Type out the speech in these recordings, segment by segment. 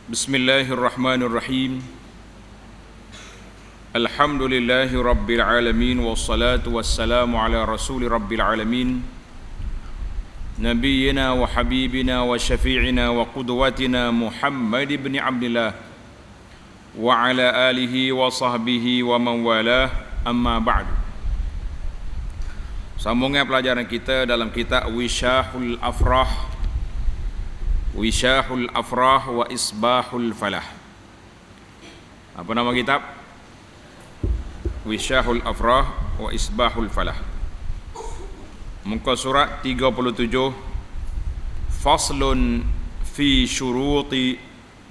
Bismillahirrahmanirrahim. Alhamdulillahi rabbil alamin, wassalatu wassalamu ala rasuli rabbil alamin, nabiyyina wa habibina wa syafi'ina wa qudwatina Muhammad ibn Abdillah wa ala alihi wa sahbihi wa man walah, amma ba'du. Sambungan pelajaran kita dalam kitab Wishahul Afrah wa Isbahul Falah. Apa nama kitab? Wishahul Afrah wa Isbahul Falah. Muka surat 37. Faslun fi syuruti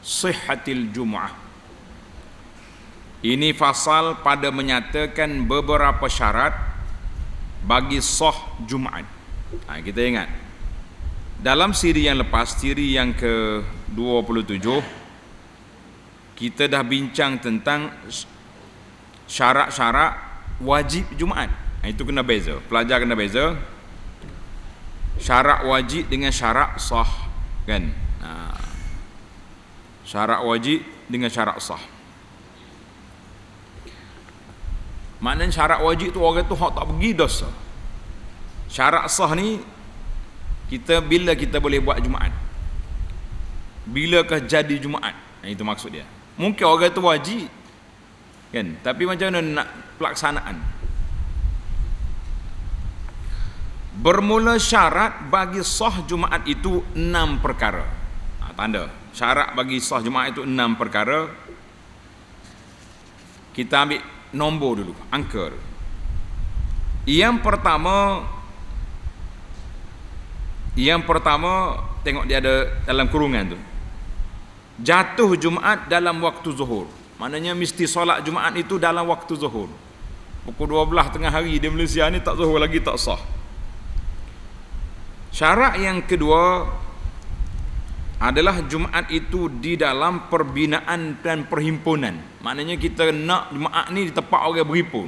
sihhatil Jum'ah. Ini fasal pada menyatakan beberapa syarat bagi sah Jumaat. Kita ingat dalam siri yang lepas, siri yang ke-27, kita dah bincang tentang syarat-syarat wajib Jumaat. Itu kena beza, pelajar kena beza syarat wajib dengan syarat sah, kan? Syarat wajib dengan syarat sah. Maknanya syarat wajib tu orang tu hak tak pergi dosa. Syarat sah ni bila kita boleh buat Jumaat, bilakah jadi Jumaat, itu maksud dia. Mungkin orang tu wajib, kan, tapi macam mana nak pelaksanaan. Bermula syarat bagi sah Jumaat itu 6 perkara. Tanda syarat bagi sah Jumaat itu 6 perkara. Kita ambil nombor dulu, angka dulu. Yang pertama, tengok dia ada dalam kurungan tu. Jatuh Jumaat dalam waktu zuhur. Maknanya mesti solat Jumaat itu dalam waktu zuhur. Pukul 12 tengah hari di Malaysia ni tak zuhur lagi, tak sah. Syarat yang kedua adalah Jumaat itu di dalam perbinaan dan perhimpunan. Maknanya kita nak Jumaat ni di tempat orang berhimpun.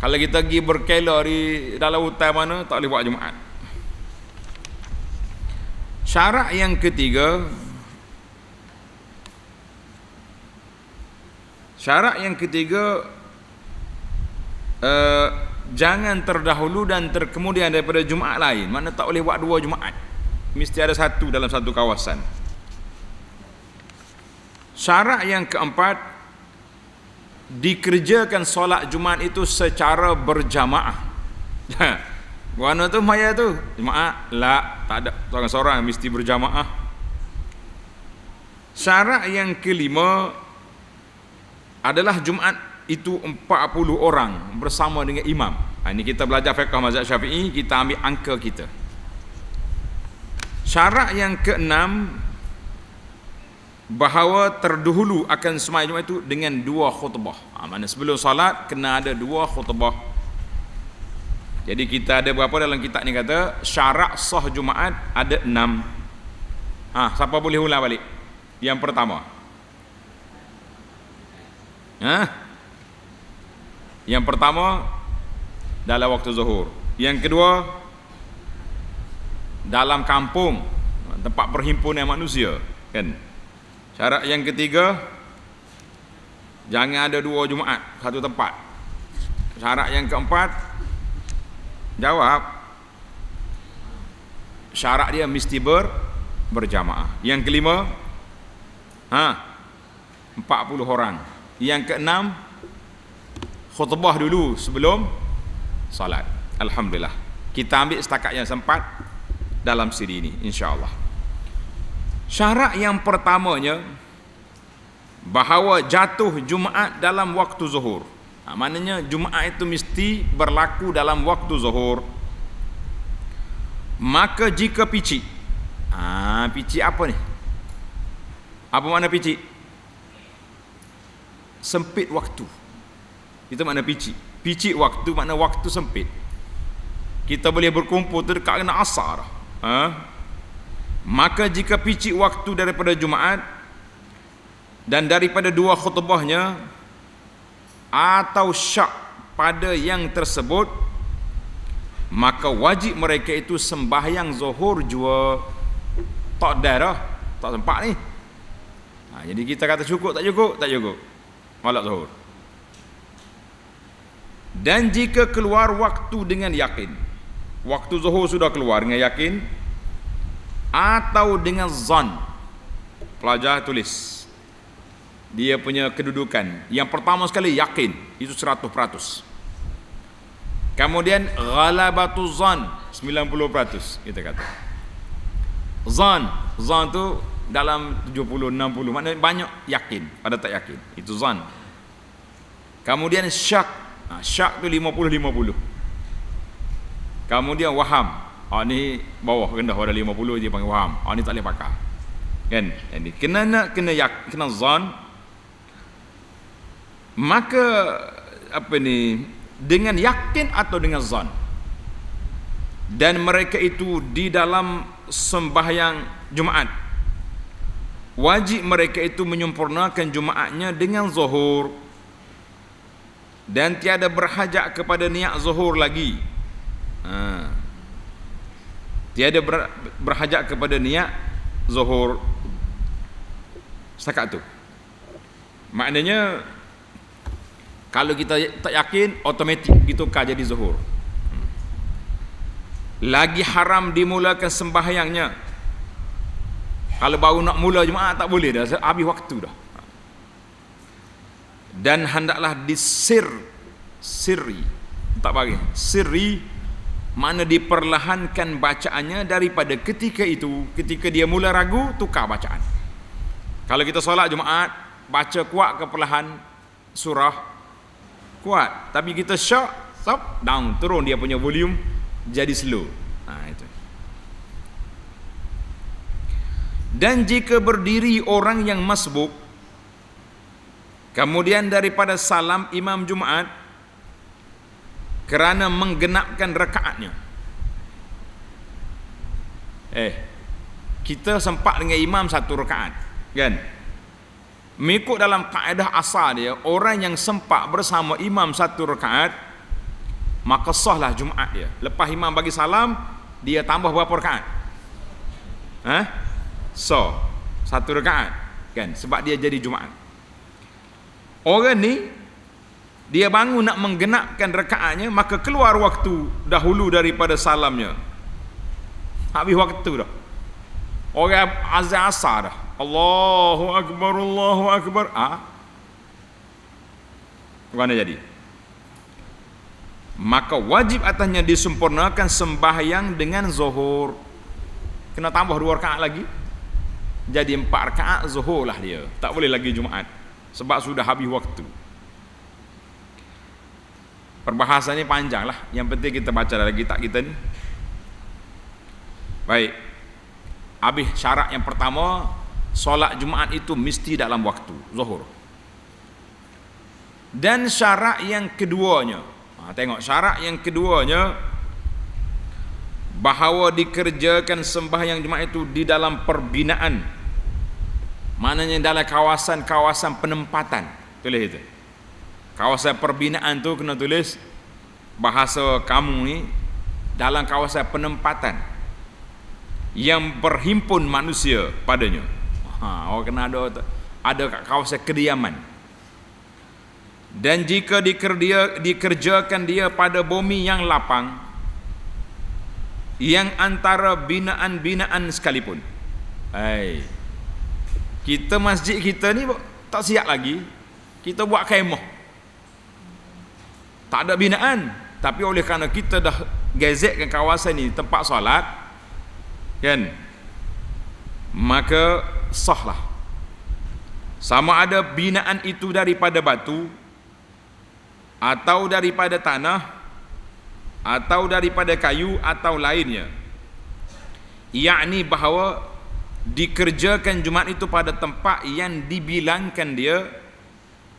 Kalau kita pergi berkela di dalam hutan mana, tak boleh buat Jumaat. Syarat yang ketiga, jangan terdahulu dan terkemudian daripada Jumaat lain. Mana tak boleh buat 2 Jumaat, mesti ada satu dalam satu kawasan. Syarat yang keempat, dikerjakan solat Jumaat itu secara berjamaah. Mana tu maya tu? Jemaah? La, tak ada seorang-seorang, mesti berjamaah. Syarat yang kelima adalah Jumaat itu 40 orang bersama dengan imam. Ini kita belajar fiqh mazhab Syafi'i, kita ambil angka kita. Syarat yang keenam, bahawa terdahulu akan sembahyang Jumaat itu dengan 2 khutbah. Mana sebelum salat kena ada 2 khutbah. Jadi kita ada berapa dalam kitab ni, kata syarat sah Jumaat ada 6. Siapa boleh ulang balik? Yang pertama. Yang pertama dalam waktu zuhur. Yang kedua dalam kampung, tempat perhimpunan manusia, kan? Syarat yang ketiga, jangan ada 2 Jumaat satu tempat. Syarat yang keempat, jawab, syarat dia mesti berjamaah. Yang kelima, 40 orang. Yang keenam, khutbah dulu sebelum salat. Alhamdulillah, kita ambil setakat yang sempat dalam siri ini, insya-Allah. Syarat yang pertamanya, bahawa jatuh Jumaat dalam waktu zuhur. Maknanya Jumaat itu mesti berlaku dalam waktu zuhur. Maka jika picik, picik apa ni? Apa makna picik? Sempit waktu. Itu makna picik. Picik waktu makna waktu sempit. Kita boleh berkumpul tu dekat kena asar. Maka jika picik waktu daripada Jumaat dan daripada 2 khutbahnya, atau syak pada yang tersebut, maka wajib mereka itu sembahyang zuhur jua. Tak ada dah, tak sempat ni. Jadi kita kata cukup, tak cukup, tak cukup. Solat zuhur. Dan jika keluar waktu dengan yakin, waktu zuhur sudah keluar dengan yakin, atau dengan zan, pelajar tulis dia punya kedudukan. Yang pertama sekali yakin, itu 100%. Kemudian ghalabatu zan, 90% kita kata. Zan tu dalam 70 60, maknanya banyak yakin pada tak yakin, itu zan. Kemudian syak, syak tu 50-50. Kemudian waham, ni bawah rendah pada 50 dia panggil waham. Ni tak boleh pakai. Kan? Jadi kena zan. Maka dengan yakin atau dengan zan. Dan mereka itu di dalam sembahyang Jumaat, wajib mereka itu menyempurnakan Jumaatnya dengan zuhur, dan tiada berhajat kepada niat zuhur lagi. Tiada berhajat kepada niat zuhur setakat tu. Maknanya kalau kita tak yakin, automatik ditukar jadi zuhur. Lagi haram dimulakan sembahyangnya. Kalau baru nak mula Jumaat tak boleh dah, habis waktu dah. Dan hendaklah sirri, tak bagi sirri, mana diperlahankan bacaannya daripada ketika itu. Ketika dia mula ragu, tukar bacaan. Kalau kita solat Jumaat, baca kuat ke perlahan surah, kuat, tapi kita syak, stop, down, turun dia punya volume jadi slow. Itu. Dan jika berdiri orang yang masbuk, kemudian daripada salam imam Jumaat kerana menggenapkan rakaatnya. Kita sempat dengan imam satu rakaat, kan? Mengikut dalam kaedah asal dia, orang yang sempat bersama imam satu rakaat, maka sahlah Jumaat dia. Lepas imam bagi salam, dia tambah berapa rakaat? Satu rakaat, kan? Sebab dia jadi Jumaat. Orang ni dia bangun nak menggenapkan rakaatnya, maka keluar waktu dahulu daripada salamnya. Habis waktu dah. Orang azan asar dah. Allahu Akbar, Allahu Akbar. Bagaimana jadi? Maka wajib atasnya disempurnakan sembahyang dengan zuhur. Kena tambah 2 rakaat lagi, jadi 4 rakaat zuhur lah dia. Tak boleh lagi Jumaat, sebab sudah habis waktu. Perbahasan ni panjang lah. Yang penting kita baca dalam kitab kita ni. Baik. Habis syarat yang pertama, solat Jumaat itu mesti dalam waktu zuhur. Dan syarat yang keduanya, tengok syarat yang keduanya, bahawa dikerjakan sembahyang Jumaat itu di dalam perbinaan. Maknanya dalam kawasan-kawasan penempatan. Tulis itu. Kawasan perbinaan tu kena tulis bahasa kamu ni, dalam kawasan penempatan yang berhimpun manusia padanya. Orang kena ada kawasan kediaman. Dan jika dikerjakan dia pada bumi yang lapang, yang antara binaan-binaan sekalipun. Kita masjid kita ni tak siap lagi, kita buat kemah, tak ada binaan. Tapi oleh kerana kita dah gazetkan kawasan ni tempat solat, kan, maka sahlah. Sama ada binaan itu daripada batu, atau daripada tanah, atau daripada kayu, atau lainnya. Yakni bahawa dikerjakan Jumaat itu pada tempat yang dibilangkan dia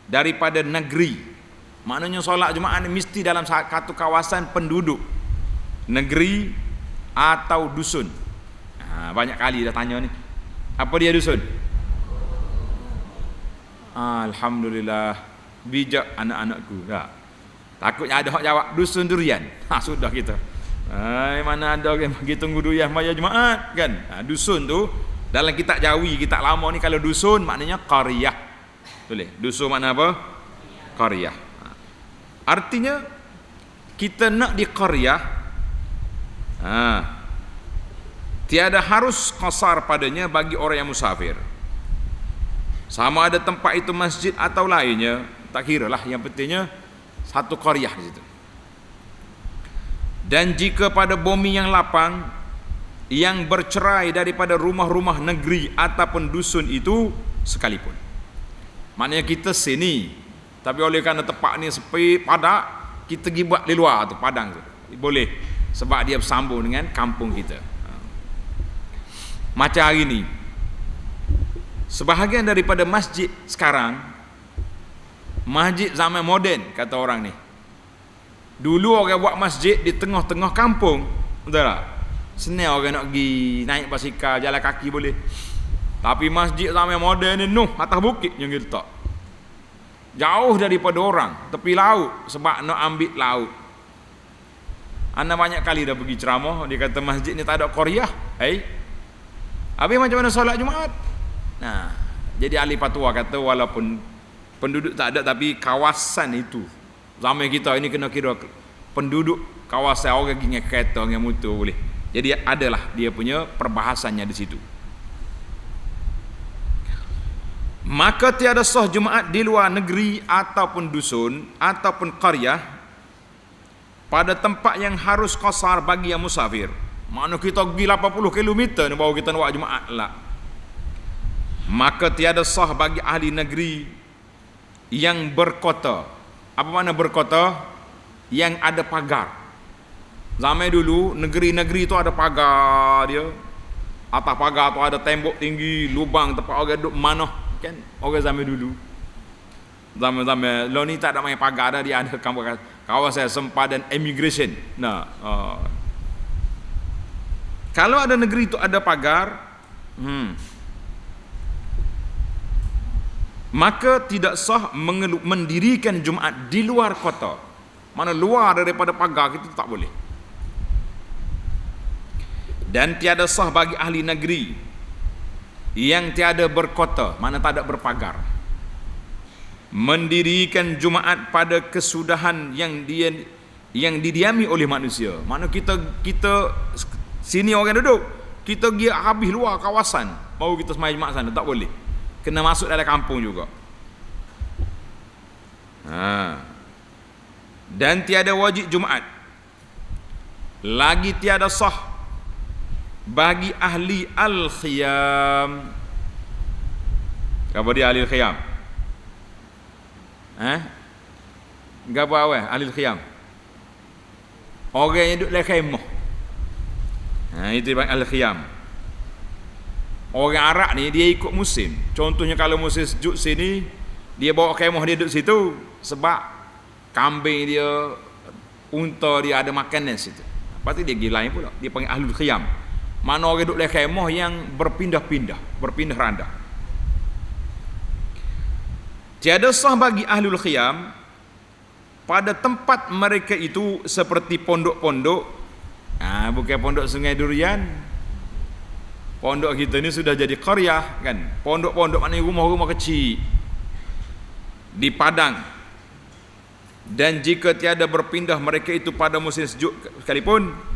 daripada negeri. Maknanya solat Jumaat mesti dalam satu kawasan penduduk, negeri atau dusun. Banyak kali dah tanya ni, apa dia dusun? Alhamdulillah, bijak anak-anakku. Takutnya ada orang jawab dusun durian. Sudah kita. Mana ada orang pergi tunggu durian maya Jumaat, kan? Dusun tu Dalam kitab Jawi, kitab lama ni kalau dusun maknanya qaryah. Boleh. Dusun makna apa? Qaryah. Artinya kita nak di qaryah, tiada harus qasar padanya bagi orang yang musafir. Sama ada tempat itu masjid atau lainnya, tak kira lah, yang pentingnya satu qaryah di situ. Dan jika pada bumi yang lapang yang bercerai daripada rumah-rumah negeri ataupun dusun itu sekalipun. Maknanya kita sini, tapi oleh kerana tempat ni sepi, padak, kita pergi buat di luar tu, padang tu. Boleh, sebab dia bersambung dengan kampung kita. Macam hari ni, sebahagian daripada masjid sekarang, masjid zaman moden kata orang ni. Dulu orang buat masjid di tengah-tengah kampung, betul tak? Senang orang nak pergi naik basikal, jalan kaki boleh. Tapi masjid zaman moden ni atas bukit yang kita letak. Jauh daripada orang, tepi laut, sebab nak ambil laut. Anda banyak kali dah pergi ceramah, dia kata masjid ni tak ada qaryah. Habis macam mana solat Jumaat? Nah, jadi ahli fatwa kata walaupun penduduk tak ada, tapi kawasan itu, zaman kita ini kena kira penduduk kawasan, orang pergi dengan kereta, dengan motor boleh. Jadi adalah dia punya perbahasannya di situ. Maka tiada sah Jumaat di luar negeri ataupun dusun ataupun qaryah pada tempat yang harus qasar bagi yang musafir. Maknanya kita pergi 80 km ni baru kita nak buat Jumaat lah. Maka tiada sah bagi ahli negeri yang berkota. Apa makna berkota? Yang ada pagar. Zaman dulu negeri-negeri tu ada pagar dia. Atas pagar tu ada tembok tinggi, lubang tempat orang duduk manah, kan? Orang zaman dulu. Zaman-zaman lo ni tak ada main pagar dah, dia ada kawasan sempadan immigration. Nah, kalau ada negeri tu ada pagar, maka tidak sah mendirikan Jumaat di luar kota. Mana luar daripada pagar itu tak boleh. Dan tiada sah bagi ahli negeri yang tiada berkota, mana tak ada berpagar, mendirikan Jumaat pada kesudahan yang didiami oleh manusia. Mana kita sini orang duduk, kita pergi habis luar kawasan baru kita sembahyang Jumaat sana, tak boleh. Kena masuk dalam kampung juga. Dan tiada wajib Jumaat, lagi tiada sah bagi ahli al-khiyam. Apa dia ahli al-khiyam? Apa awal ahli al-khiyam? Orang yang duduk dalam khemah. Itu dipanggil al-khiyam. Orang Arab ni dia ikut musim. Contohnya kalau musim sejuk sini, dia bawa khemah dia duduk situ sebab kambing dia, unta dia ada makanan situ. Lepas tu dia pergi lain pula, dia panggil ahlul khiyam. Mana orang duduk dalam khemah yang berpindah-pindah, berpindah randah. Tiada sah bagi ahlul khiyam pada tempat mereka itu seperti pondok-pondok. Bukan pondok Sungai Durian. Pondok kita ni sudah jadi qaryah, kan? Pondok-pondok maknanya rumah-rumah kecil di padang. Dan jika tiada berpindah mereka itu pada musim sejuk sekalipun,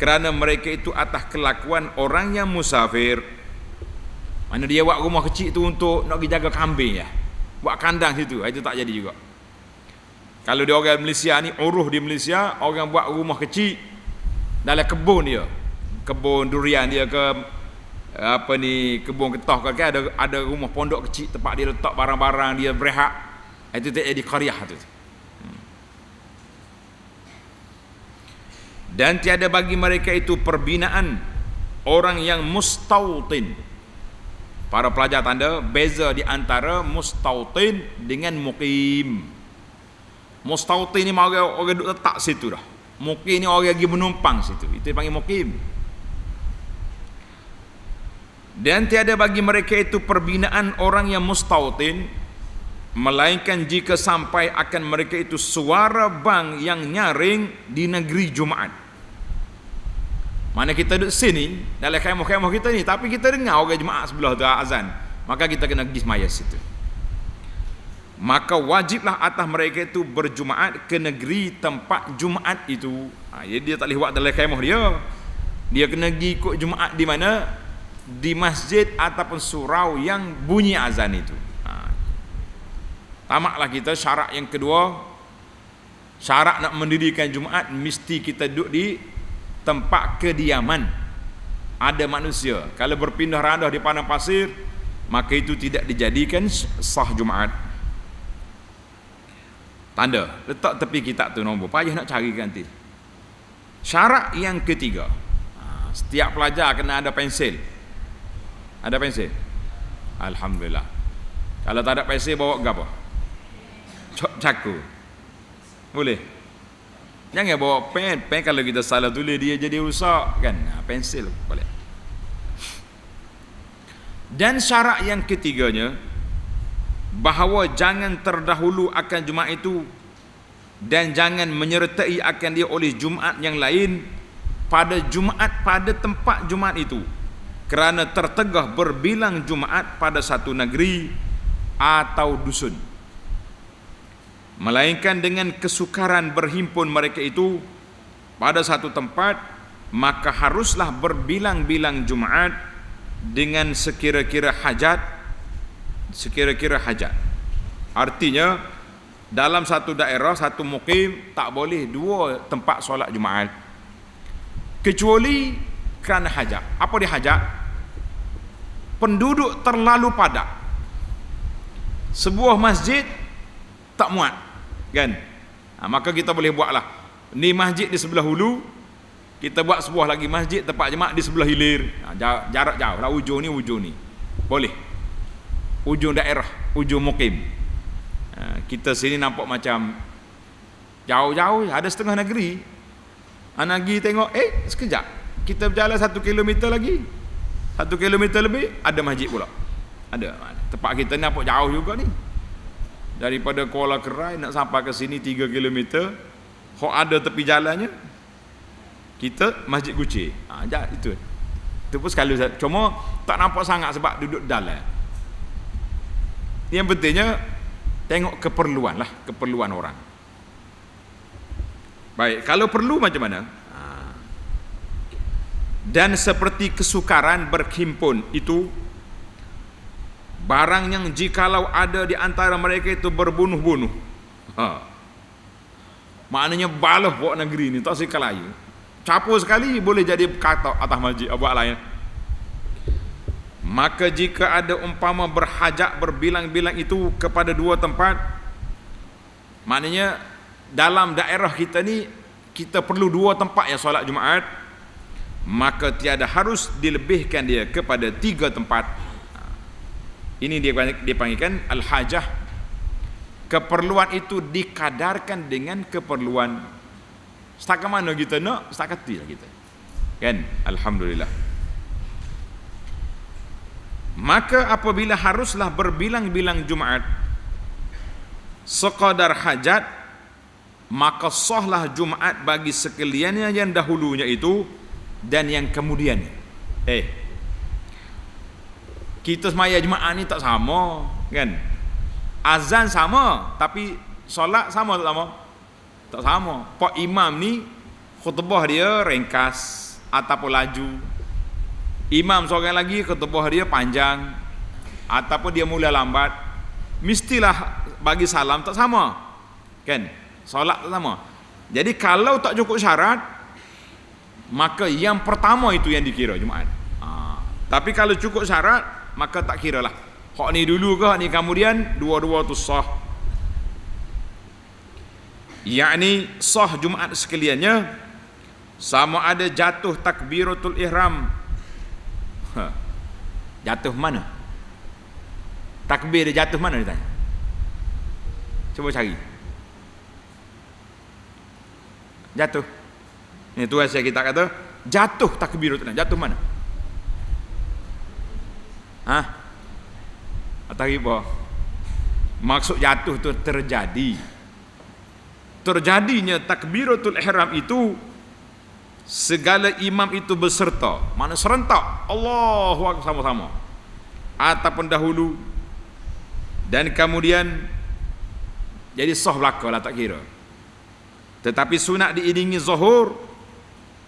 kerana mereka itu atas kelakuan orang yang musafir. Mana dia buat rumah kecil tu untuk nak pergi jaga kambing ya, buat kandang situ, itu tak jadi juga. Kalau dia orang Malaysia ni, uruh di Malaysia, orang buat rumah kecil dalam kebun dia, kebun durian dia ke apa ni, kebun ketah ke, ada rumah pondok kecil tempat dia letak barang-barang dia berehat. Itu tak jadi qaryah tu. Dan tiada bagi mereka itu perbinaan orang yang mustautin. Para pelajar tanda beza di antara mustautin dengan muqim. Mustautin ni orang duduk letak situ dah. Muqim ni orang pergi menumpang situ, itu dipanggil muqim. Dan tiada bagi mereka itu perbinaan orang yang mustautin, melainkan jika sampai akan mereka itu suara bang yang nyaring di negeri Jumaat. Mana kita duduk sini dalam kemah-kemah kita ni, tapi kita dengar orang jemaah sebelah tu azan, maka kita kena pergi semaya situ. Maka wajiblah atas mereka itu berjumaat ke negeri tempat Jumaat itu. Jadi dia tak boleh buat dalam kemah dia. Dia kena pergi ikut Jumaat di mana? Di masjid ataupun surau yang bunyi azan itu. Tamaklah kita syarat yang kedua. Syarat nak mendirikan Jumaat mesti kita duduk di tempat kediaman. Ada manusia. Kalau berpindah randah di padang pasir, maka itu tidak dijadikan sah Jumaat. Tanda letak tepi kitab tu nombor, payah nak cari nanti. Syarat yang ketiga, setiap pelajar kena ada pensil. Ada pensil? Alhamdulillah. Kalau tak ada pensil, bawa apa? Caku. Boleh? Jangan bawa pen. Pen kalau kita salah tulis dia jadi rusak kan. Pensil boleh. Dan syarat yang ketiganya, bahawa jangan terdahulu akan Jumaat itu dan jangan menyertai akan dia oleh Jumaat yang lain pada Jumaat pada tempat Jumaat itu, kerana tertegah berbilang Jumaat pada satu negeri atau dusun, melainkan dengan kesukaran berhimpun mereka itu pada satu tempat, maka haruslah berbilang-bilang Jumaat dengan sekira-kira hajat. Artinya dalam satu daerah, satu mukim tak boleh dua tempat solat Jumaat, kecuali kerana hajat. Apa dia hajat? Penduduk terlalu padat, sebuah masjid tak muat kan. Maka kita boleh buatlah ni masjid di sebelah hulu, kita buat sebuah lagi masjid tempat jemaah di sebelah hilir. Jarak jauh lah, ujung ni boleh, ujung daerah, ujung mukim. Kita sini nampak macam jauh-jauh, ada setengah negeri. Anak pergi tengok, sekejap kita berjalan 1 kilometer lagi, 1 kilometer lebih ada masjid pula. Ada. Tempat kita ni nampak jauh juga ni. Daripada Kuala Kerai nak sampai ke sini 3 kilometer, hok ada tepi jalannya, kita masjid Kucing. Itu pun sekali, cuma tak nampak sangat sebab duduk dalam. Yang pentingnya tengok keperluan lah, keperluan orang. Baik, kalau perlu macam mana? Dan seperti kesukaran berhimpun itu, barang yang jikalau ada di antara mereka itu berbunuh-bunuh, maknanya balah buat negeri ni tak sekalayu, capur sekali boleh jadi kata atas masjid buat lain. Maka jika ada umpama berhajat berbilang-bilang itu kepada dua tempat, maknanya dalam daerah kita ni kita perlu dua tempat yang solat Jumaat, maka tiada harus dilebihkan dia kepada 3 tempat. Ini dia dipanggilkan al-hajah. Keperluan itu dikadarkan dengan keperluan. Setakat mana kita nak, setakat itulah kita. Kan? Alhamdulillah. Maka apabila haruslah berbilang-bilang Jumaat sekadar hajat, maka sahlah Jumaat bagi sekaliannya yang dahulunya itu dan yang kemudian. Kita semaya Jumaat ni tak sama kan? Azan sama, tapi solat sama tak sama? Tak sama. Pak imam ni khutbah dia ringkas ataupun laju, imam seorang lagi khutbah dia panjang ataupun dia mula lambat, mestilah bagi salam tak sama kan? Solat tak sama. Jadi kalau tak cukup syarat, maka yang pertama itu yang dikira Jumaat. Tapi kalau cukup syarat, maka tak kira lah. Hak ni dulu ke hak ni kemudian, dua-dua tu sah. Yakni sah Jumaat sekaliannya, sama ada jatuh takbiratul ihram. Jatuh mana? Takbir dia jatuh mana dia tanya? Cuba cari. Jatuh. Ini tu saya kita kata jatuh takbiratul ihram. Jatuh mana? Atau riba. Maksud jatuh tu terjadi. Terjadinya takbiratul ihram itu segala imam itu berserta, mana serentak Allahu Akbar sama-sama ataupun dahulu, dan kemudian jadi sah belaka lah, tak kira. Tetapi sunat diiringi zuhur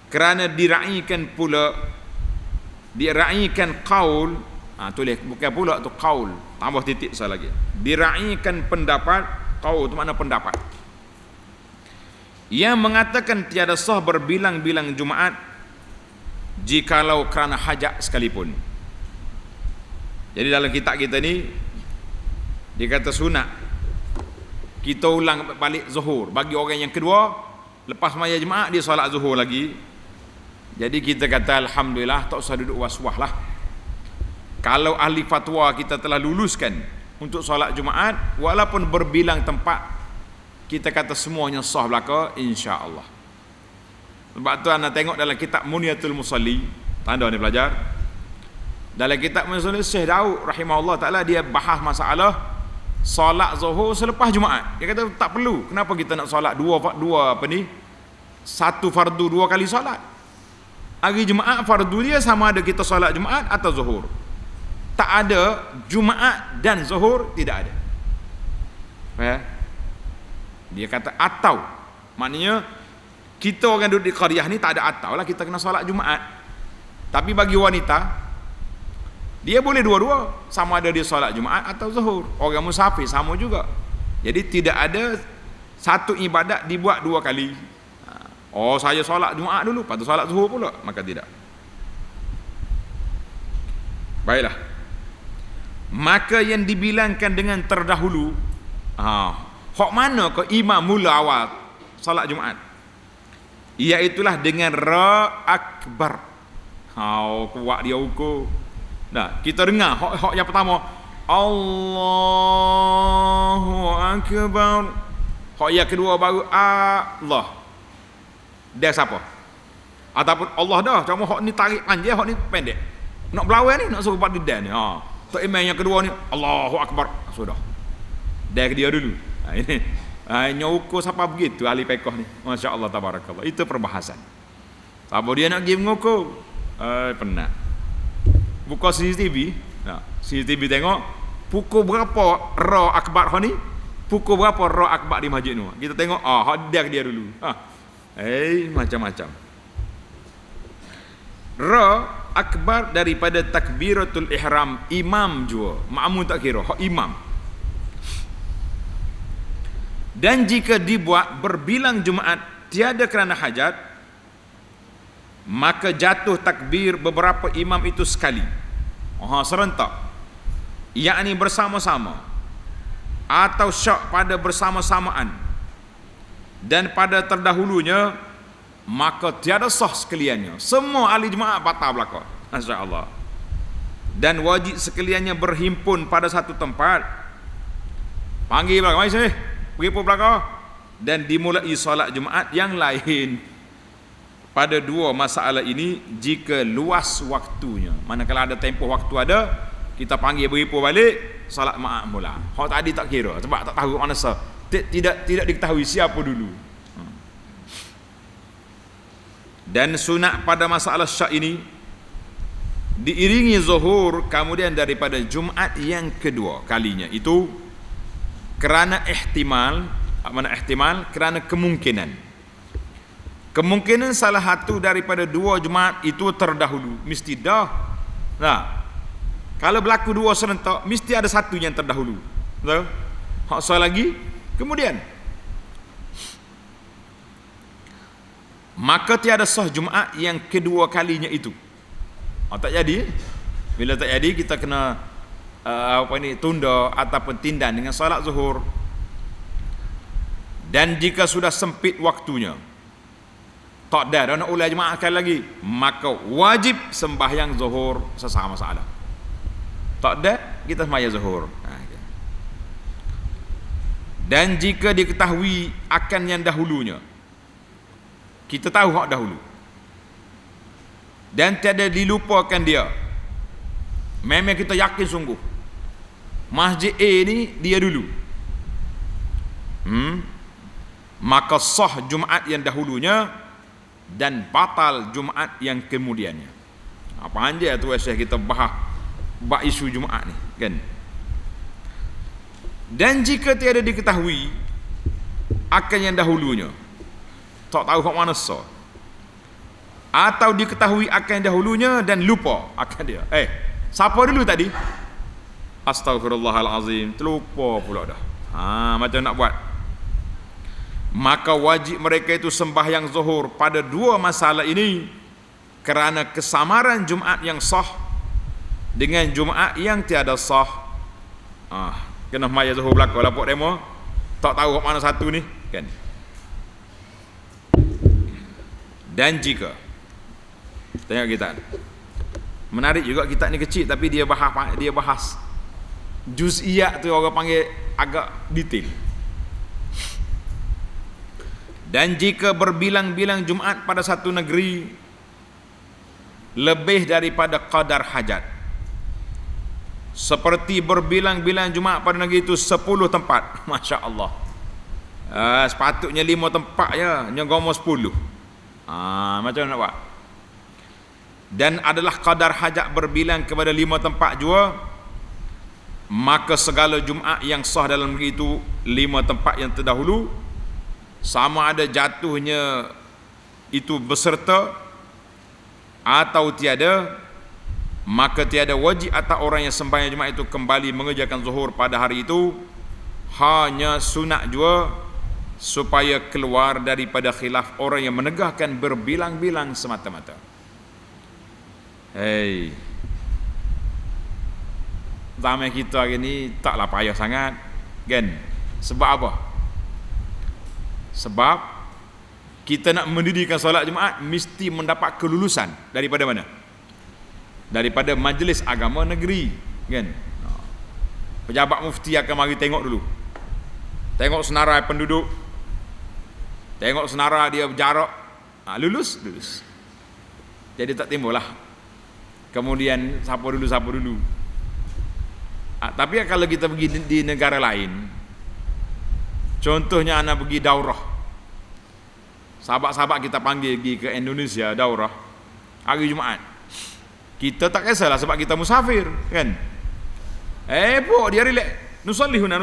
kerana diraikan pula, diraikan qaul, tulis bukan pula tu qaul, tambah titik saya lagi, diraikan pendapat. Qaul itu makna pendapat yang mengatakan tiada sah berbilang-bilang Jumaat jikalau kerana hajat sekalipun. Jadi dalam kitab kita ni dia kata sunat kita ulang balik zuhur bagi orang yang kedua lepas maya Jumaat dia solat zuhur lagi. Jadi kita kata alhamdulillah, tak usah duduk was-was lah. Kalau ahli fatwa kita telah luluskan untuk solat Jumaat walaupun berbilang tempat, kita kata semuanya sah belaka insya-Allah. Sebab tu anda tengok dalam kitab Muniyatul Musalli, tanda ni pelajar, dalam kitab Muniyatul Musalli Syekh Daud rahimahullah taala dia bahas masalah solat zuhur selepas Jumaat. Dia kata tak perlu. Kenapa kita nak solat dua apa ni? Satu fardu dua kali solat. Hari Jumaat fardu dia sama ada kita solat Jumaat atau zuhur. Tak ada Jumaat dan zuhur, tidak ada. Ya. Dia kata atau, maknanya kita orang duduk di qaryah ni tak ada atau lah, kita kena solat Jumaat. Tapi bagi wanita dia boleh dua-dua, sama ada dia solat Jumaat atau zuhur. Orang musafir sama juga. Jadi tidak ada satu ibadat dibuat dua kali. Oh, saya solat Jumaat dulu, lepas tu solat zuhur pula, maka tidak. Baiklah. Maka yang dibilangkan dengan terdahulu, hak mana ke imam mula awal solat Jumaat? Iaitulah dengan ra akbar. Kuat dia ukur. Nah, kita dengar hak yang pertama Allahu Akbar. Hak yang kedua baru Allah. Dia siapa? Ataupun Allah dah, cuma hak ni tarik panjang, hak ni pendek. Nak berlawan ni, nak suruh buat dia ni. Tok imam yang kedua ni Allahu Akbar. Sudah. Dia dulu. Ini hanya ukur siapa begitu ahli fiqh ni. Masya-Allah tabarakallah. Itu perbahasan. Siapa dia nak pergi mengukur? Penat. Buka CCTV. CCTV tengok pukul berapa ra akbar ni? Pukul berapa ra akbar di masjid ni? Kita tengok dia dulu. Macam-macam. Ra akbar daripada takbiratul ihram imam jua. Makmum tak kira, hak imam. Dan jika dibuat berbilang Jumaat tiada kerana hajat, maka jatuh takbir beberapa imam itu sekali. Serentak. Yakni bersama-sama atau syak pada bersama-samaan. Dan pada terdahulunya maka tiada sah sekaliannya. Semua ahli Jumaat batal belaka. Masya-Allah. Dan wajib sekaliannya berhimpun pada satu tempat. Panggil belaka, mari sini. Pergi pun belakang, dan dimulai solat Jumaat yang lain pada dua masalah ini jika luas waktunya. Manakala ada tempoh waktu ada, kita panggil beripu balik, solat Jumaat mula. Hak tadi tak kira sebab tak tahu mana sah. Tidak diketahui siapa dulu. Dan sunat pada masalah syak ini diiringi zuhur kemudian daripada Jumaat yang kedua kalinya, itu kerana ihtimal. Mana ihtimal? Kerana kemungkinan salah satu daripada dua Jumaat itu terdahulu. Mesti dah. Kalau berlaku dua serentak, mesti ada satu yang terdahulu. Betul? Hak soal lagi kemudian, maka tiada sah Jumaat yang kedua kalinya itu. Tak jadi. Bila tak jadi, kita kena tunda ataupun tindan dengan solat zuhur. Dan jika sudah sempit waktunya, tak ada nak ulang Jumaat sekali lagi, maka wajib sembahyang zuhur sesama salat. Tak ada, kita sembahyang zuhur. Dan jika diketahui akan yang dahulunya, kita tahu hak dahulu dan tiada dilupakan dia, memang kita yakin sungguh masjid A ni dia dulu, maka sah Jumaat yang dahulunya dan batal Jumaat yang kemudiannya. Apa anja tu Syekh kita bahas bab isu Jumaat ni kan. Dan jika tiada diketahui akan yang dahulunya, tak tahu hak mana sah, atau diketahui akan yang dahulunya dan lupa akan dia. Siapa dulu tadi? Astaghfirullahalazim, terlupa pula dah. Macam nak buat? Maka wajib mereka itu sembahyang zuhur pada dua masalah ini, kerana kesamaran Jumaat yang sah dengan Jumaat yang tiada sah. Kena maya zuhur belakang lapuk demo, tak tahu mana satu ni kan. Dan jika tengok kita, menarik juga kitab ni kecil tapi dia bahas juz'iyat tu, orang panggil agak detail. Dan jika berbilang-bilang Jumaat pada satu negeri lebih daripada qadar hajat, seperti berbilang-bilang Jumaat pada negeri itu 10 tempat, Masya Allah, sepatutnya 5 tempat je, nyogomo 10. Macam mana nak buat? Dan adalah qadar hajat berbilang kepada 5 tempat jua, maka segala Jumaat yang sah dalam negeri itu 5 tempat yang terdahulu, sama ada jatuhnya itu beserta atau tiada, maka tiada wajib atas orang yang sembahyang Jumaat itu kembali mengerjakan zuhur pada hari itu, hanya sunat jua, supaya keluar daripada khilaf orang yang menegahkan berbilang-bilang semata-mata. Zaman kita hari ni taklah payah sangat kan. Sebab apa? Sebab kita nak mendirikan solat Jumaat mesti mendapat kelulusan daripada mana? Daripada Majlis Agama Negeri kan. Pejabat mufti akan mari tengok dulu, tengok senarai penduduk, tengok senarai dia berjarak, lulus. Jadi tak timbul lah kemudian siapa dulu. Tapi kalau kita pergi di negara lain, contohnya anak pergi daurah, sahabat-sahabat kita panggil pergi ke Indonesia daurah hari Jumaat, kita tak kisahlah sebab kita musafir kan. Pok dia relax, nusalli huna,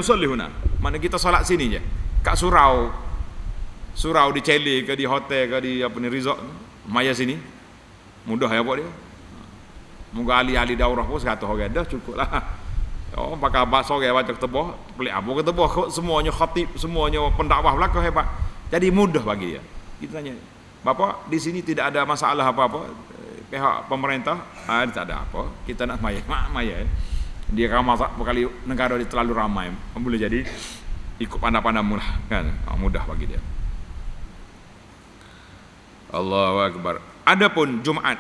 mana kita solat sini je, kat surau di Chile ke, di hotel ke, di resort maya sini, mudah ya pok dia. Moga ahli-ahli daurah pun 100 orang dah cukup lah. Pakai bahasa orang baca ketebah, pelik apa ketebah, semuanya khatib, semuanya pendakwah belakang hebat. Jadi mudah bagi dia. Kita tanya, Bapak di sini tidak ada masalah apa-apa, pihak pemerintah tak ada apa, kita nak maya. Dia ramai berkali negara dia terlalu ramai, boleh jadi ikut pandang-pandangmu lah kan. Mudah bagi dia. Allahu Akbar. Adapun Jumaat,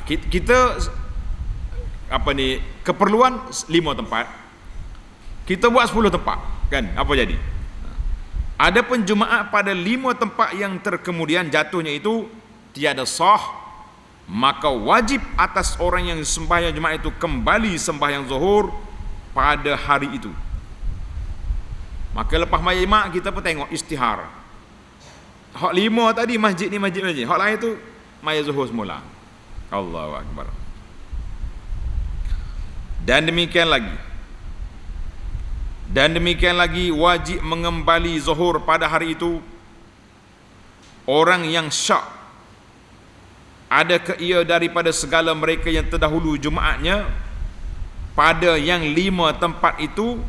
kita keperluan 5 tempat, kita buat 10 tempat kan, apa jadi? Adapun Jumaat pada 5 tempat yang terkemudian jatuhnya itu tiada sah, maka wajib atas orang yang sembahyang Jumaat itu kembali sembahyang zuhur pada hari itu. Maka lepas maya Jumaat kita pun tengok istihar, hak 5 tadi masjid ni masjid, hak lain tu maya zuhur semula. Allahu Akbar. Dan demikian lagi wajib mengembali zuhur pada hari itu orang yang syak, adakah ia daripada segala mereka yang terdahulu Jumaatnya pada yang 5 tempat itu,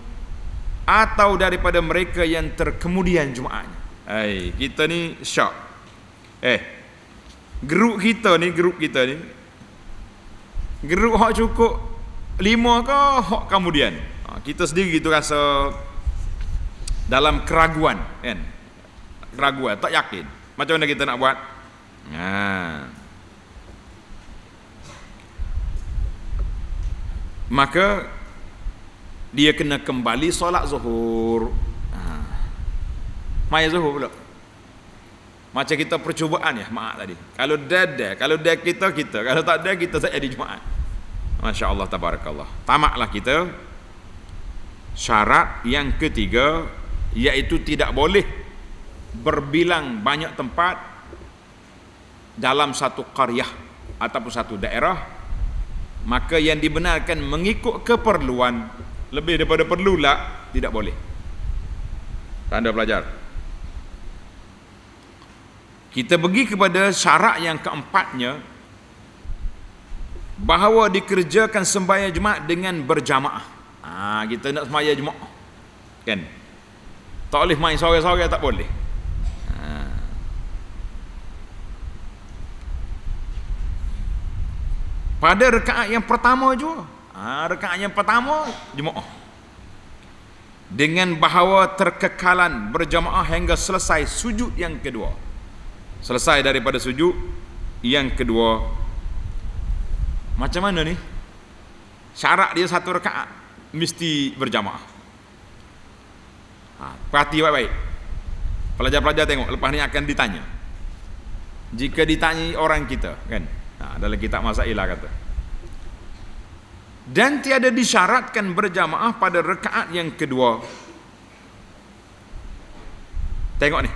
atau daripada mereka yang terkemudian Jumaatnya. Kita ni syak. Grup kita ni geruk hak cukup 5 ke hak kemudian. Kita sendiri tu rasa dalam keraguan kan, tak yakin. Macam mana kita nak buat? Maka dia kena kembali solat zuhur, maya zuhur pula. Macam kita percubaan ya Maat tadi. Kalau dia kita, kalau tak ada kita tak jadi Jumaat. Masya Allah tabarakallah. Tamaklah kita. Syarat yang ketiga, iaitu tidak boleh berbilang banyak tempat dalam satu qaryah ataupun satu daerah, maka yang dibenarkan mengikut keperluan. Lebih daripada perlu lah tidak boleh. Tanda pelajar. Kita pergi kepada syarat yang keempatnya, bahawa dikerjakan sembahyang Jumaat dengan berjamaah. Kita nak sembahyang Jumaat kan, tak boleh main sore-sore, tak boleh. Pada rakaat yang pertama juga, rakaat yang pertama Jumaat, dengan bahawa terkekalan berjamaah hingga selesai sujud yang kedua. Selesai daripada sujud yang kedua. Macam mana ni? Syarat dia satu rakaat mesti berjamaah. Perhati baik-baik. Pelajar-pelajar tengok, lepas ni akan ditanya. Jika ditanya orang kita kan, dalam kitab Masailah kata, dan tiada disyaratkan berjamaah pada rakaat yang kedua. Tengok ni,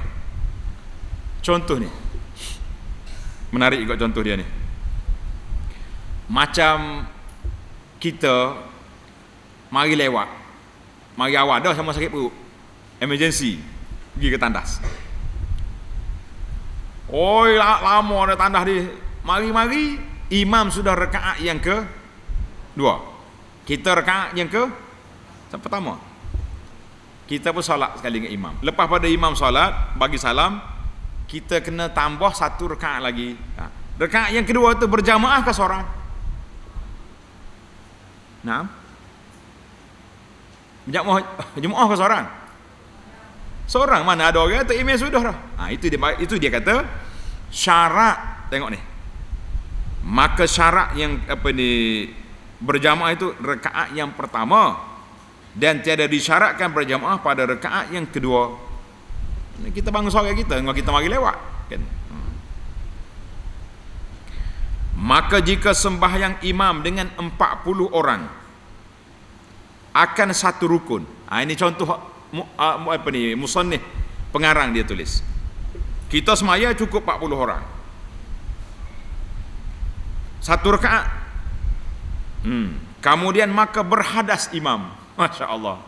contoh ni menarik juga contoh dia ni. Macam kita mari lewat, mari awal dah sama sakit perut, emergency, pergi ke tandas. Oi, lama dah tandas dia. Mari-mari imam sudah rakaat yang kedua, kita rakaat yang pertama. Kita pun solat sekali dengan imam. Lepas pada imam solat bagi salam, kita kena tambah satu rakaat lagi. Rakaat yang kedua tu berjamaah ke seorang? Naam. Jemaah ke seorang? Seorang, mana ada orang tu imam sudah dah. Itu dia kata syarat. Tengok ni. Maka syarat yang berjamaah itu rakaat yang pertama, dan tiada disyaratkan berjamaah pada rakaat yang kedua. Kita bangun sore kita mari lewat kan. Maka jika sembahyang imam dengan 40 orang akan satu rukun. Ini contoh musannif, pengarang dia tulis. Kita semaya cukup 40 orang. Satu rakaat. Kemudian maka berhadas imam. Masya Allah.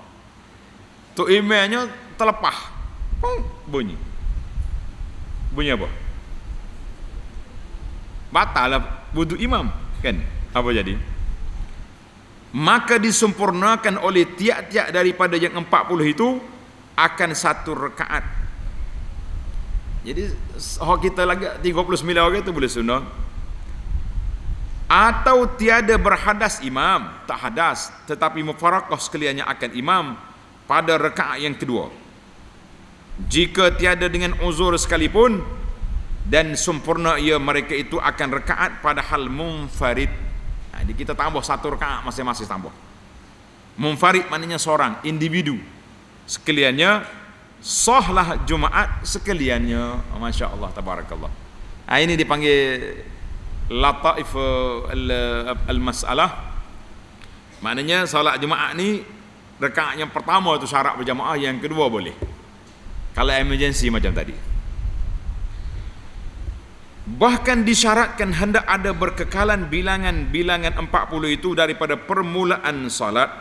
Tu imamnya terlepah. Bunyi apa? Batal lah wuduk imam kan. Apa jadi? Maka disempurnakan oleh tiap-tiap daripada yang 40 itu akan satu rakaat. Jadi kita lagi 39 orang itu boleh sunnah. Atau tiada berhadas imam, tak hadas, tetapi mufaraqah sekaliannya akan imam pada rakaat yang kedua. Jika tiada dengan uzur sekalipun, dan sempurna ia mereka itu akan rakaat pada hal munfarid. Jadi kita tambah satu rakaat masing-masing tambah. Munfarid maknanya seorang, individu. Sekaliannya sahlah Jumaat sekaliannya. Masya Allah, tabarakallah. Ini dipanggil lataif al-mas'alah. Maknanya salat Jumaat ni rakaat yang pertama tu syarat berjamaah, yang kedua boleh kalau emergency macam tadi. Bahkan disyaratkan hendak ada berkekalan bilangan-bilangan 40 itu daripada permulaan salat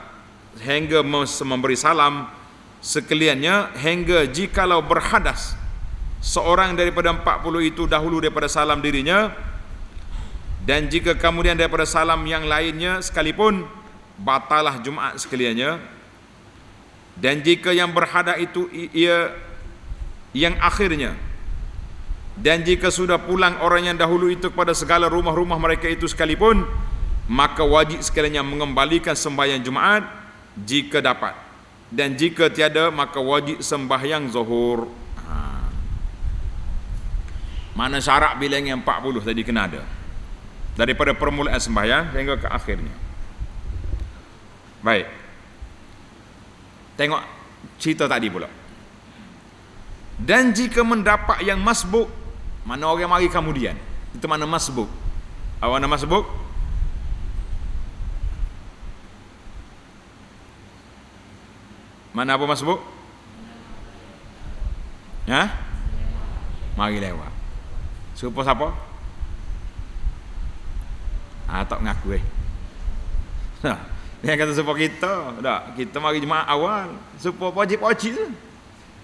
hingga memberi salam sekaliannya, hingga jikalau berhadas seorang daripada 40 itu dahulu daripada salam dirinya, dan jika kemudian daripada salam yang lainnya sekalipun, batalah Jumaat sekaliannya. Dan jika yang berhadas itu ia yang akhirnya, dan jika sudah pulang orang yang dahulu itu kepada segala rumah-rumah mereka itu sekalipun, maka wajib sekaliannya mengembalikan sembahyang Jumaat jika dapat, dan jika tiada maka wajib sembahyang zuhur. Mana syarat bilang yang 40 tadi kena ada daripada permulaan sembahyang hingga ke akhirnya. Baik, tengok cerita tadi pula. Dan jika mendapat yang masbuk, mana orang mari kemudian, itu mana masbuk. Awak nama masbuk? Mana apa masbuk? Mari lewat. Supaya siapa? Tak ngaku Nah, dia kata supaya kita, kita mari jemaah awal, supaya wajib-wajib tu.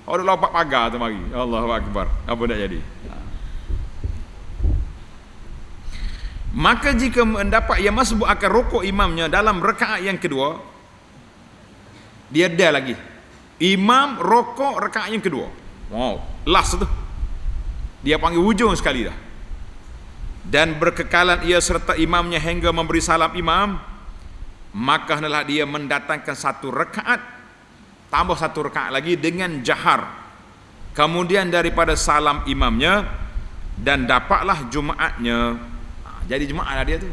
Orang lompat pagar tu mari. Allahu Akbar. Apa nak jadi? Maka jika mendapat yang masbuk akan rukuk imamnya dalam rakaat yang kedua, dia ada lagi. Imam rukuk rakaat yang kedua. Wow, last tu. Dia panggil hujung sekali dah. Dan berkekalan ia serta imamnya hingga memberi salam imam, maka hendaklah dia mendatangkan satu rakaat, tambah satu rakaat lagi dengan jahar. Kemudian daripada salam imamnya, dan dapatlah Jumaatnya. Jadi Jumaat lah dia tu.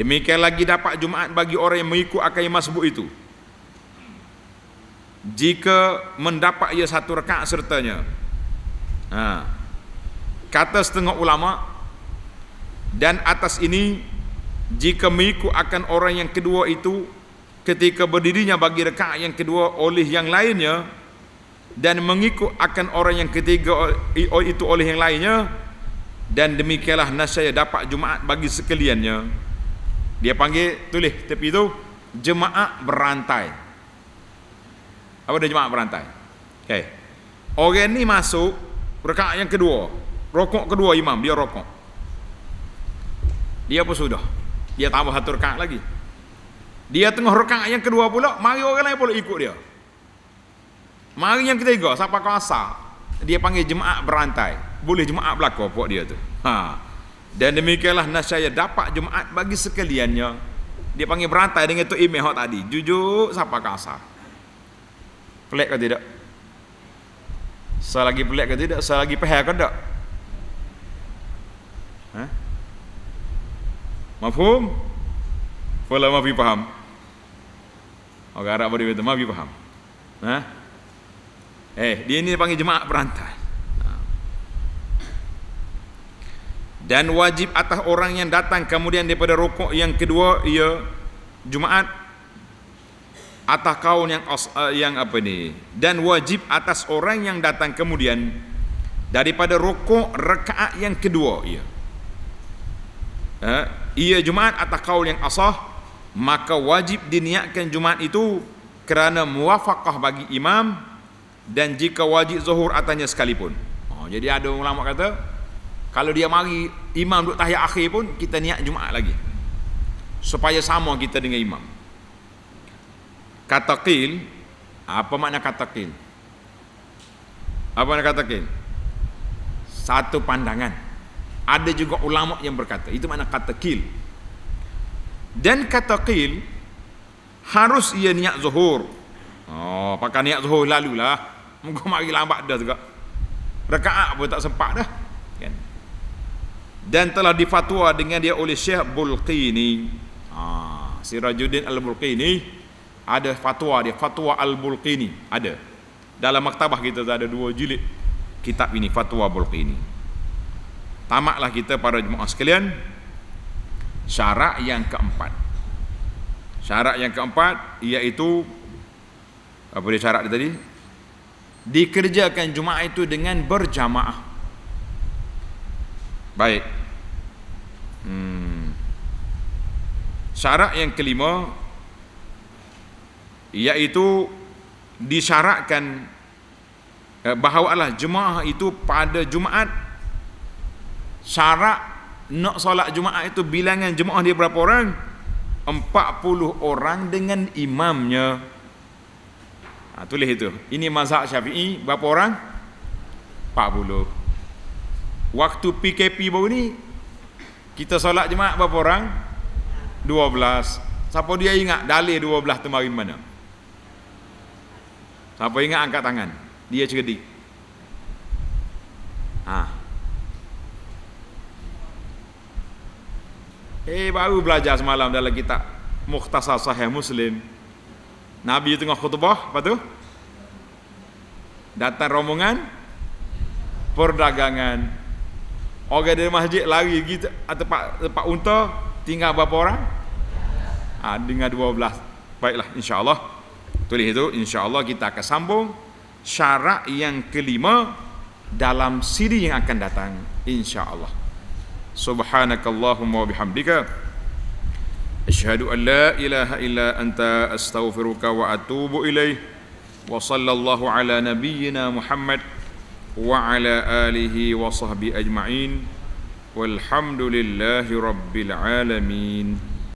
Demikian lagi dapat Jumaat bagi orang yang mengikut akan yang masbuk itu, jika mendapat ia satu rakaat sertanya. Kata setengah ulama, dan atas ini jika mengikut akan orang yang kedua itu ketika berdirinya bagi rakaat yang kedua oleh yang lainnya, dan mengikut akan orang yang ketiga itu oleh yang lainnya, dan demikianlah nasaya dapat Jumaat bagi sekaliannya. Dia panggil, tulis tepi itu, jemaah berantai. Apa dia jemaah berantai? Okay. Orang ni masuk rakaat yang kedua, rokok kedua imam, dia rokok. Dia pun sudah, dia tambah satu rakaat lagi. Dia tengah rakaat yang kedua pula, mari orang lain pula ikut dia. Mari yang ketiga, siapa kuasa, dia panggil jemaah berantai. Boleh jemaah belakang pok dia tu. Dan demikianlah nasaya dapat Jumaat bagi sekaliannya. Dia panggil berantai dengan tu imam tadi. Jujur siapa kasar. Pelik ke tidak? Selagi pelik ke tidak? Selagi pahal ke tak? Mafhum? Wala mafi faham? Orang Arab boleh kata mafi faham. Dia ni panggil jemaah berantai. Dan wajib atas orang yang datang kemudian daripada rukuk yang kedua ia Jumaat atas kaum yang apa ni, dan wajib atas orang yang datang kemudian daripada rukuk rakaat yang kedua ia Jumaat atas kaum yang asah, maka wajib diniatkan Jumaat itu kerana muwafaqah bagi imam, dan jika wajib zuhur atasnya sekalipun. Jadi ada ulama kata, kalau dia mari imam duduk tahiyat akhir pun kita niat Jumaat lagi, supaya sama kita dengan imam. Kata qil, apa makna kata qil? Apa makna kata qil? Satu pandangan. Ada juga ulama yang berkata itu makna kata qil. Dan kata qil harus ia niat zuhur. Pakai niat zuhur lalulah. Mungkin mari lambat dah juga. Rakaat pun tak sempat dah. Kan? Dan telah difatwa dengan dia oleh Syekh Bulqini. Sirajuddin Al-Bulqini ada fatwa dia, Fatwa Al-Bulqini ada. Dalam maktabah kita ada 2 jilid kitab ini, Fatwa Bulqini. Tamatlah kita para jemaah sekalian. Syarat yang keempat. Syarat yang keempat iaitu apa dia syarat dia tadi? Dikerjakan Jumaat itu dengan berjamaah. Baik. Syarat yang kelima iaitu disyaratkan bahawa jemaah itu pada Jumaat, syarat nak solat Jumaat itu bilangan jemaah dia berapa orang? 40 orang dengan imamnya. Tulis itu. Ini mazhab Syafi'i, berapa orang? 40. Waktu PKP baru ni kita solat Jumaat berapa orang? 12. Siapa dia ingat dalil 12 tu mari mana? Siapa ingat angkat tangan? Dia cerdik. Baru belajar semalam dalam kitab Mukhtasar Sahih Muslim. Nabi tengah khutbah, apa tu? Datang rombongan perdagangan. Orang dari masjid lari pergi tempat unta, tinggal berapa orang? Dengan 12. Baiklah, insya-Allah. Tulis itu, insya-Allah kita akan sambung syarat yang kelima dalam CD yang akan datang insya-Allah. Subhanakallahumma wa bihamdika asyhadu an la ilaha illa anta astaghfiruka wa atubu ilaih. Wa sallallahu ala nabiyyina Muhammad wa ala alihi wa sahbihi ajma'in. Walhamdulillahi rabbil alamin.